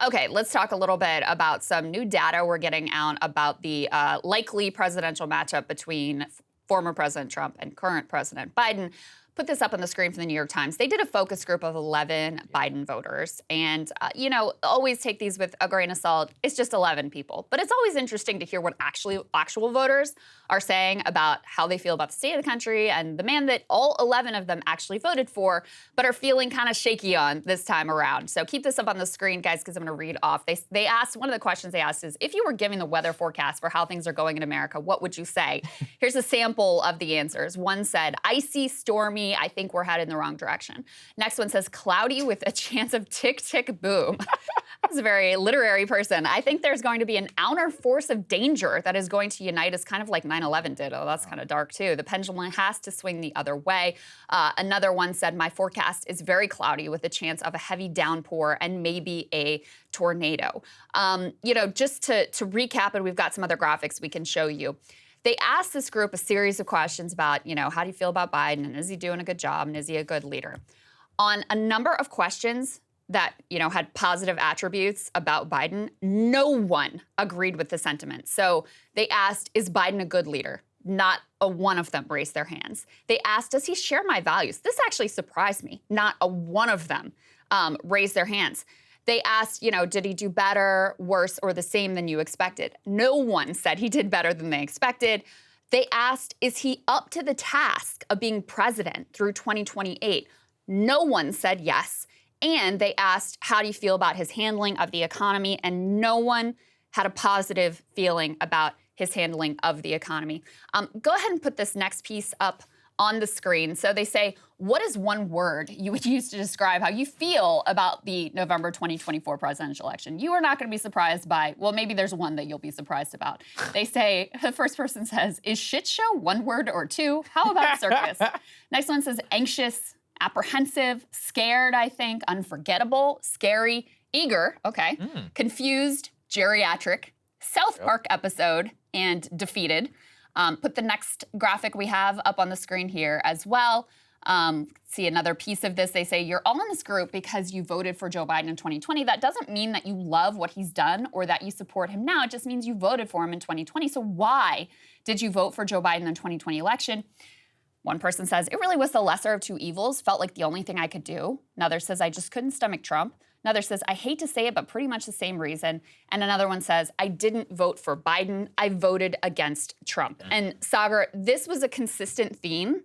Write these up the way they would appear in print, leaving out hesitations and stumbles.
Okay, let's talk a little bit about some new data we're getting out about the likely presidential matchup between former President Trump and current President Biden. Put this up on the screen from the New York Times. They did a focus group of 11 Biden voters. And, always take these with a grain of salt. It's just 11 people. But it's always interesting to hear what actual voters are saying about how they feel about the state of the country and the man that all 11 of them actually voted for, but are feeling kind of shaky on this time around. So keep this up on the screen, guys, because I'm going to read off. They asked, one of the questions they asked is, if you were giving the weather forecast for how things are going in America, what would you say? Here's a sample of the answers. One said, icy, stormy, I think we're headed in the wrong direction. Next one says, cloudy with a chance of tick, tick, boom. That's a very literary person. I think there's going to be an outer force of danger that is going to unite us, kind of like 9/11 did. Oh, that's kind of dark, too. The pendulum has to swing the other way. Another one said, my forecast is very cloudy with a chance of a heavy downpour and maybe a tornado. Just to recap, and we've got some other graphics we can show you. They asked this group a series of questions about, how do you feel about Biden, and is he doing a good job, and is he a good leader? On a number of questions that, had positive attributes about Biden, no one agreed with the sentiment. So they asked, is Biden a good leader? Not a one of them raised their hands. They asked, does he share my values? This actually surprised me. Not a one of them raised their hands. They asked, did he do better, worse, or the same than you expected? No one said he did better than they expected. They asked, is he up to the task of being president through 2028? No one said yes. And they asked, how do you feel about his handling of the economy? And no one had a positive feeling about his handling of the economy. Go ahead and put this next piece up on the screen. So they say, what is one word you would use to describe how you feel about the November 2024 presidential election? You are not going to be surprised by, well, maybe there's one that you'll be surprised about. They say, the first person says, is shit show one word or two? How about circus? Next one says anxious, apprehensive, scared, I think, unforgettable, scary, eager, okay, confused, geriatric, South Park episode, and defeated. Put the next graphic we have up on the screen here as well. See another piece of this. They say, you're all in this group because you voted for Joe Biden in 2020. That doesn't mean that you love what he's done or that you support him now. It just means you voted for him in 2020. So why did you vote for Joe Biden in the 2020 election? One person says, it really was the lesser of two evils. Felt like the only thing I could do. Another says, I just couldn't stomach Trump. Another says, I hate to say it, but pretty much the same reason. And another one says, I didn't vote for Biden. I voted against Trump. And Saagar, this was a consistent theme.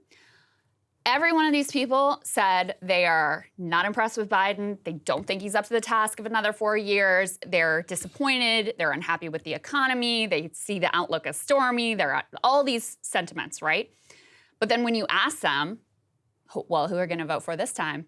Every one of these people said they are not impressed with Biden. They don't think he's up to the task of another 4 years. They're disappointed. They're unhappy with the economy. They see the outlook as stormy. They're all these sentiments, right? But then when you ask them, well, who are going to vote for this time?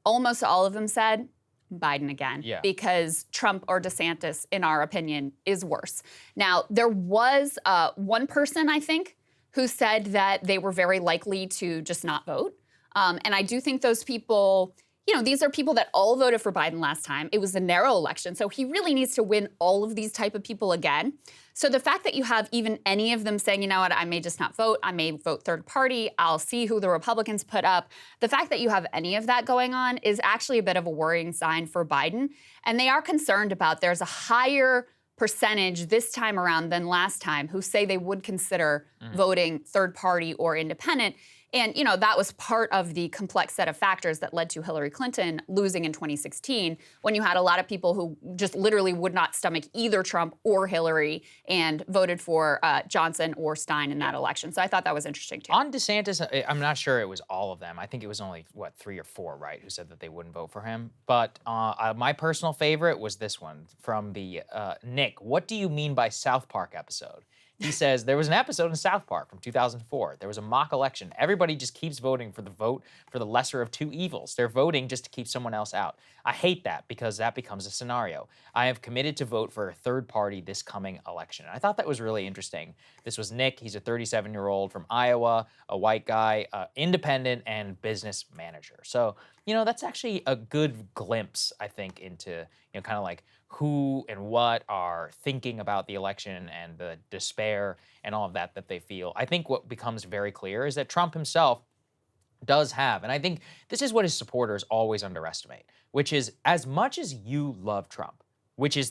Almost all of them said Biden again, because Trump or DeSantis, in our opinion, is worse. Now, there was one person, I think, who said that they were very likely to just not vote. And I do think those people, these are people that all voted for Biden last time. It was a narrow election, so he really needs to win all of these type of people again. So the fact that you have even any of them saying, you know what, I may just not vote, I may vote third party, I'll see who the Republicans put up. The fact that you have any of that going on is actually a bit of a worrying sign for Biden. And they are concerned about there's a higher percentage this time around than last time who say they would consider voting third party or independent. And, that was part of the complex set of factors that led to Hillary Clinton losing in 2016, when you had a lot of people who just literally would not stomach either Trump or Hillary and voted for Johnson or Stein in that election. So I thought that was interesting, too. On DeSantis, I'm not sure it was all of them. I think it was only, 3 or 4, right, who said that they wouldn't vote for him. But my personal favorite was this one from the Nick. What do you mean by South Park episode? He says, there was an episode in South Park from 2004. There was a mock election. Everybody just keeps voting for the vote for the lesser of two evils. They're voting just to keep someone else out. I hate that because that becomes a scenario. I have committed to vote for a third party this coming election. I thought that was really interesting. This was Nick. He's a 37-year-old from Iowa, a white guy, independent and business manager. So, that's actually a good glimpse, I think, into, kind of like who and what are thinking about the election and the despair and all of that they feel. I think what becomes very clear is that Trump himself does have, and I think this is what his supporters always underestimate, which is as much as you love Trump,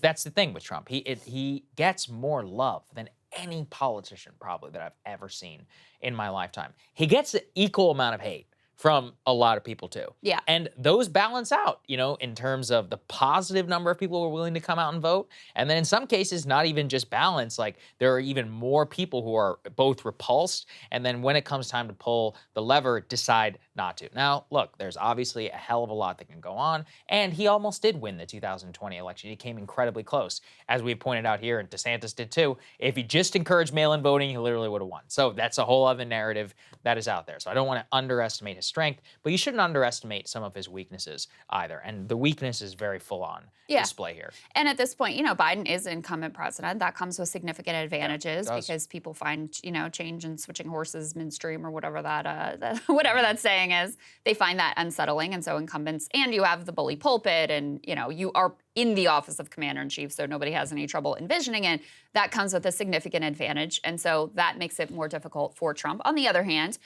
that's the thing with Trump. He gets more love than any politician probably that I've ever seen in my lifetime. He gets an equal amount of hate from a lot of people too. Yeah. And those balance out, in terms of the positive number of people who are willing to come out and vote. And then in some cases, not even just balance, like there are even more people who are both repulsed. And then when it comes time to pull the lever, decide not to. Now, look, there's obviously a hell of a lot that can go on. And he almost did win the 2020 election. He came incredibly close. As we pointed out here, and DeSantis did too, if he just encouraged mail-in voting, he literally would have won. So that's a whole other narrative that is out there. So I don't want to underestimate his strength, but you shouldn't underestimate some of his weaknesses either. And the weakness is very full on display here. And at this point, Biden is incumbent president. That comes with significant advantages because people find, change and switching horses midstream or whatever whatever that saying is. They find that unsettling. And so incumbents, and you have the bully pulpit, and, you are in the office of commander in chief, so nobody has any trouble envisioning it. That comes with a significant advantage. And so that makes it more difficult for Trump. On the other hand,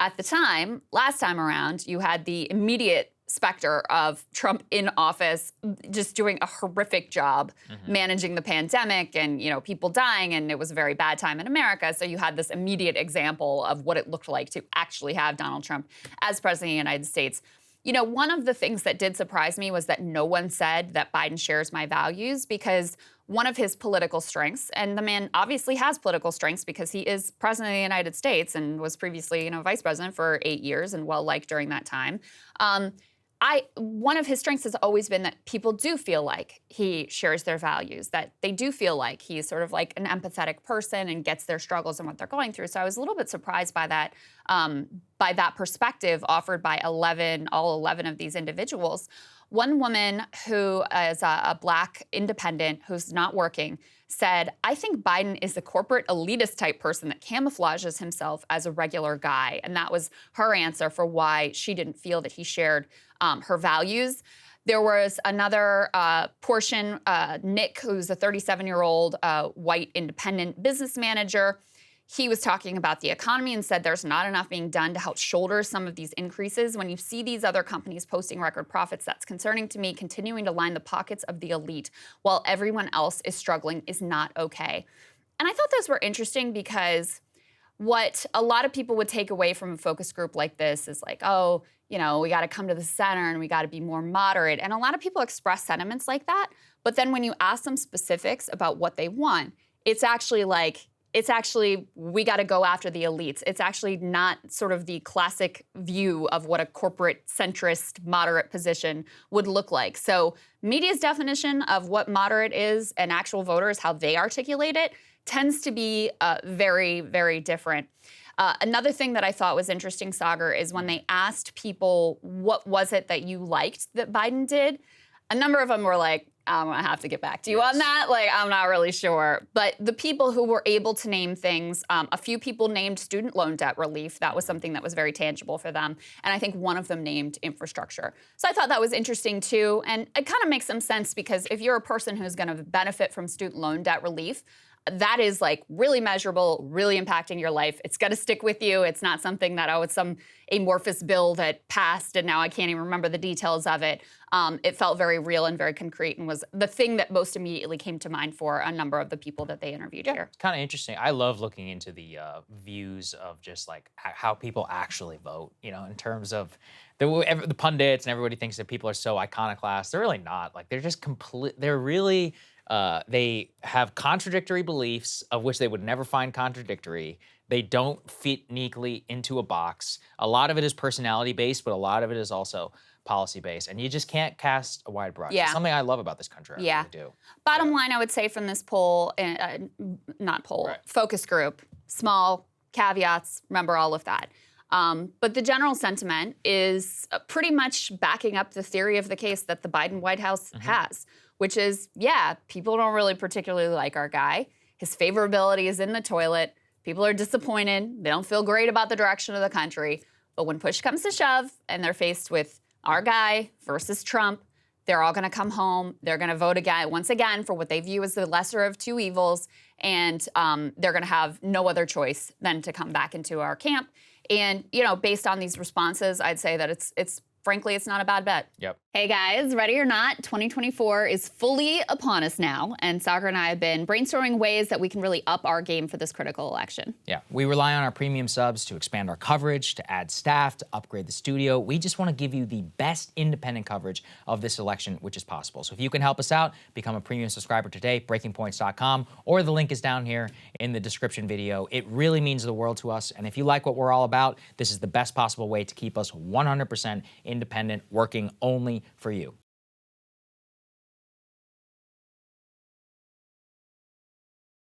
at the time, last time around, you had the immediate specter of Trump in office just doing a horrific job managing the pandemic and, people dying, and it was a very bad time in America. So you had this immediate example of what it looked like to actually have Donald Trump as president of the United States. One of the things that did surprise me was that no one said that Biden shares my values, because one of his political strengths, and the man obviously has political strengths because he is president of the United States and was previously, vice president for 8 years and well-liked during that time. One of his strengths has always been that people do feel like he shares their values, that they do feel like he's sort of like an empathetic person and gets their struggles and what they're going through. So I was a little bit surprised by that perspective offered by all 11 of these individuals. One woman who is a Black independent who's not working said, "I think Biden is a corporate elitist type person that camouflages himself as a regular guy." And that was her answer for why she didn't feel that he shared her values. There was another portion, Nick, who's a 37-year-old white independent business manager. He was talking about the economy and said there's not enough being done to help shoulder some of these increases. When you see these other companies posting record profits, that's concerning to me. Continuing to line the pockets of the elite while everyone else is struggling is not okay. And I thought those were interesting because what a lot of people would take away from a focus group like this is like, oh, we got to come to the center and we got to be more moderate. And a lot of people express sentiments like that. But then when you ask them specifics about what they want, it's actually we got to go after the elites. It's actually not sort of the classic view of what a corporate centrist moderate position would look like. So media's definition of what moderate is and actual voters, how they articulate it, tends to be very, very different. Another thing that I thought was interesting, Saagar, is when they asked people what was it that you liked that Biden did, a number of them were like, I'm going to have to get back to you on that. I'm not really sure. But the people who were able to name things, a few people named student loan debt relief. That was something that was very tangible for them. And I think one of them named infrastructure. So I thought that was interesting, too. And it kind of makes some sense because if you're a person who's going to benefit from student loan debt relief, that is really measurable, really impacting your life. It's going to stick with you. It's not something that, it's some amorphous bill that passed and now I can't even remember the details of it. It felt very real and very concrete and was the thing that most immediately came to mind for a number of the people that they interviewed here. It's kind of interesting. I love looking into the views of just how people actually vote, in terms of the pundits and everybody thinks that people are so iconoclast. They're really not. They're just they're really... they have contradictory beliefs of which they would never find contradictory. They don't fit neatly into a box. A lot of it is personality-based, but a lot of it is also policy-based. And you just can't cast a wide brush. It's something I love about this country. I really do. Bottom line, I would say from this poll, focus group, small caveats, remember all of that. But the general sentiment is pretty much backing up the theory of the case that the Biden White House has, which is, people don't really particularly like our guy. His favorability is in the toilet. People are disappointed. They don't feel great about the direction of the country. But when push comes to shove and they're faced with our guy versus Trump, they're all going to come home. They're going to vote once again for what they view as the lesser of two evils. And they're going to have no other choice than to come back into our camp. And, based on these responses, I'd say that it's frankly, it's not a bad bet. Yep. Hey guys, ready or not, 2024 is fully upon us now, and Saagar and I have been brainstorming ways that we can really up our game for this critical election. Yeah, we rely on our premium subs to expand our coverage, to add staff, to upgrade the studio. We just want to give you the best independent coverage of this election, which is possible. So if you can help us out, become a premium subscriber today, breakingpoints.com, or the link is down here in the description video. It really means the world to us, and if you like what we're all about, this is the best possible way to keep us 100% independent, working only for you.